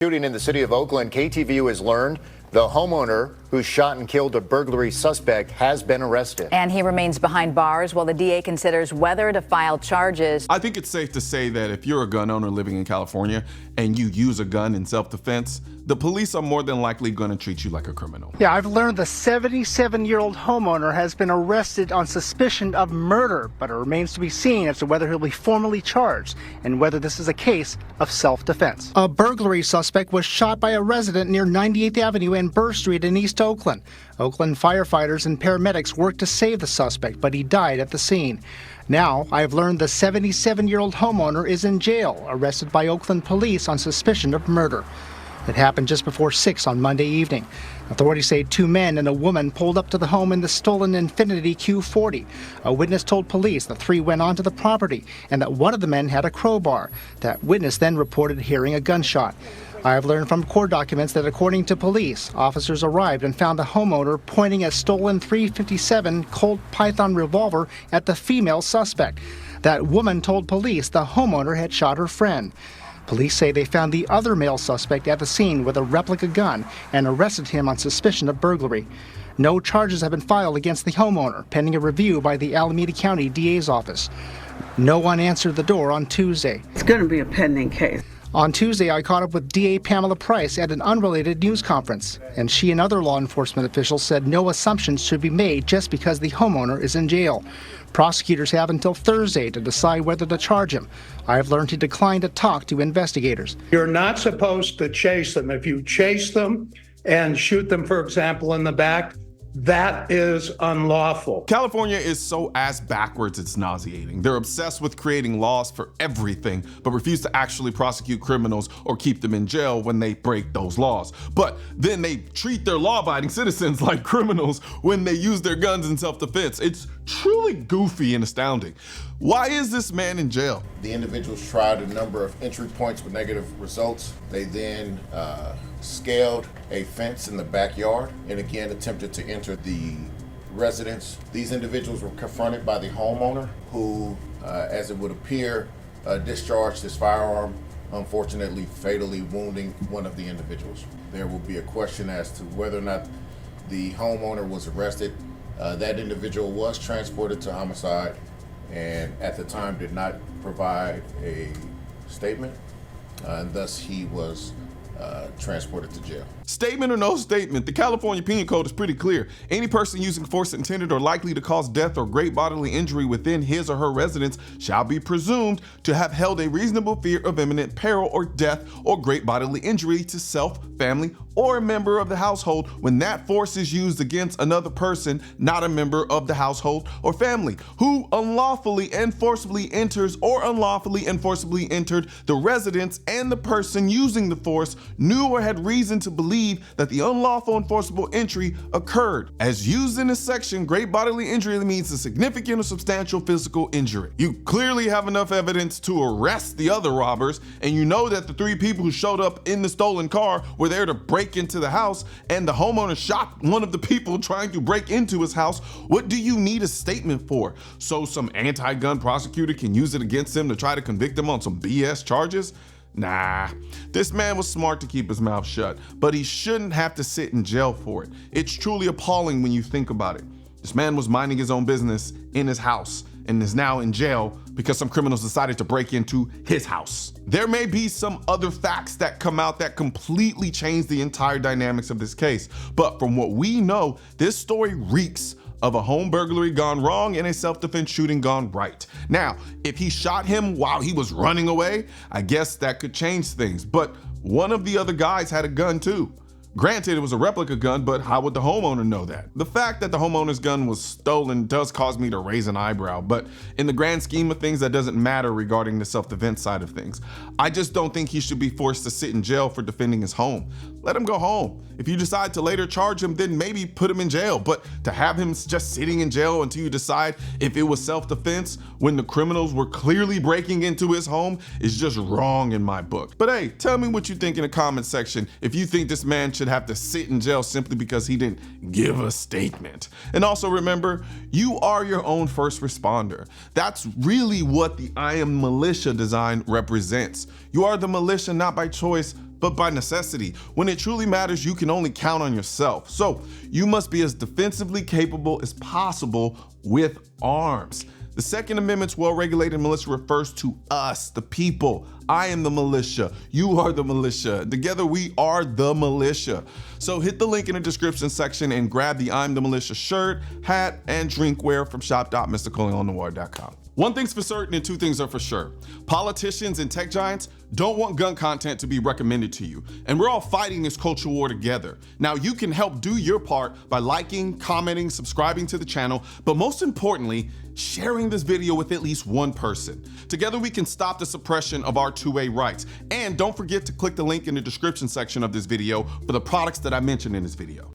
Shooting in the city of Oakland, KTVU has learned the homeowner who shot and killed a burglary suspect has been arrested. And he remains behind bars while the DA considers whether to file charges. I think it's safe to say that if you're a gun owner living in California and you use a gun in self-defense, the police are more than likely going to treat you like a criminal. Yeah, I've learned the 77-year-old homeowner has been arrested on suspicion of murder, but it remains to be seen as to whether he'll be formally charged and whether this is a case of self-defense. A burglary suspect was shot by a resident near 98th Avenue and Burr Street in East Oakland. Oakland firefighters and paramedics worked to save the suspect, but he died at the scene. Now, I've learned the 77-year-old homeowner is in jail, arrested by Oakland police on suspicion of murder. It happened just before 6 on Monday evening. Authorities say 2 men and a woman pulled up to the home in the stolen Infiniti Q40. A witness told police the 3 went onto the property and that one of the men had a crowbar. That witness then reported hearing a gunshot. I have learned from court documents that according to police, officers arrived and found the homeowner pointing a stolen .357 Colt Python revolver at the female suspect. That woman told police the homeowner had shot her friend. Police say they found the other male suspect at the scene with a replica gun and arrested him on suspicion of burglary. No charges have been filed against the homeowner, pending a review by the Alameda County DA's office. No one answered the door on Tuesday. It's going to be a pending case. On Tuesday, I caught up with DA Pamela Price at an unrelated news conference, and she and other law enforcement officials said no assumptions should be made just because the homeowner is in jail. Prosecutors have until Thursday to decide whether to charge him. I have learned he declined to talk to investigators. You're not supposed to chase them. If you chase them and shoot them, for example, in the back, that is unlawful. California is so ass backwards it's nauseating. They're obsessed with creating laws for everything, but refuse to actually prosecute criminals or keep them in jail when they break those laws. But then they treat their law-abiding citizens like criminals when they use their guns in self-defense. It's truly goofy and astounding. Why is this man in jail? The individuals tried a number of entry points with negative results. They then scaled a fence in the backyard and again attempted to enter the residence. These individuals were confronted by the homeowner who, as it would appear, discharged his firearm, unfortunately fatally wounding one of the individuals. There will be a question as to whether or not the homeowner was arrested. That individual was transported to homicide and at the time did not provide a statement, and thus he was transported to jail. Statement or no statement, the California Penal Code is pretty clear. Any person using force intended or likely to cause death or great bodily injury within his or her residence shall be presumed to have held a reasonable fear of imminent peril or death or great bodily injury to self, family, or a member of the household when that force is used against another person not a member of the household or family who unlawfully and forcibly enters or unlawfully and forcibly entered the residence and the person using the force knew or had reason to believe that the unlawful and forcible entry occurred. As used in this section, great bodily injury means a significant or substantial physical injury. You clearly have enough evidence to arrest the other robbers, and you know that the 3 people who showed up in the stolen car were there to break into the house, and the homeowner shot one of the people trying to break into his house. What do you need a statement for? So some anti-gun prosecutor can use it against him to try to convict him on some BS charges? Nah, this man was smart to keep his mouth shut, but he shouldn't have to sit in jail for it. It's truly appalling when you think about it. This man was minding his own business in his house and is now in jail because some criminals decided to break into his house. There may be some other facts that come out that completely change the entire dynamics of this case, but from what we know, this story reeks of a home burglary gone wrong and a self-defense shooting gone right. Now, if he shot him while he was running away, I guess that could change things, but one of the other guys had a gun too. Granted, it was a replica gun, but how would the homeowner know that? The fact that the homeowner's gun was stolen does cause me to raise an eyebrow, but in the grand scheme of things, that doesn't matter regarding the self-defense side of things. I just don't think he should be forced to sit in jail for defending his home. Let him go home. If you decide to later charge him, then maybe put him in jail, but to have him just sitting in jail until you decide if it was self-defense when the criminals were clearly breaking into his home is just wrong in my book. But hey, tell me what you think in the comment section if you think this man should have to sit in jail simply because he didn't give a statement. And also remember, you are your own first responder. That's really what the I Am Militia design represents. You are the militia not by choice, but by necessity. When it truly matters, you can only count on yourself. So you must be as defensively capable as possible with arms. The Second Amendment's well-regulated militia refers to us, the people. I am the militia. You are the militia. Together we are the militia. So hit the link in the description section and grab the I'm the Militia shirt, hat, and drinkware from shop.mrcolionnoir.com. One thing's for certain and two things are for sure. Politicians and tech giants don't want gun content to be recommended to you, and we're all fighting this culture war together. Now you can help do your part by liking, commenting, subscribing to the channel, but most importantly, sharing this video with at least one person. Together we can stop the suppression of our 2A rights. And don't forget to click the link in the description section of this video for the products that I mentioned in this video.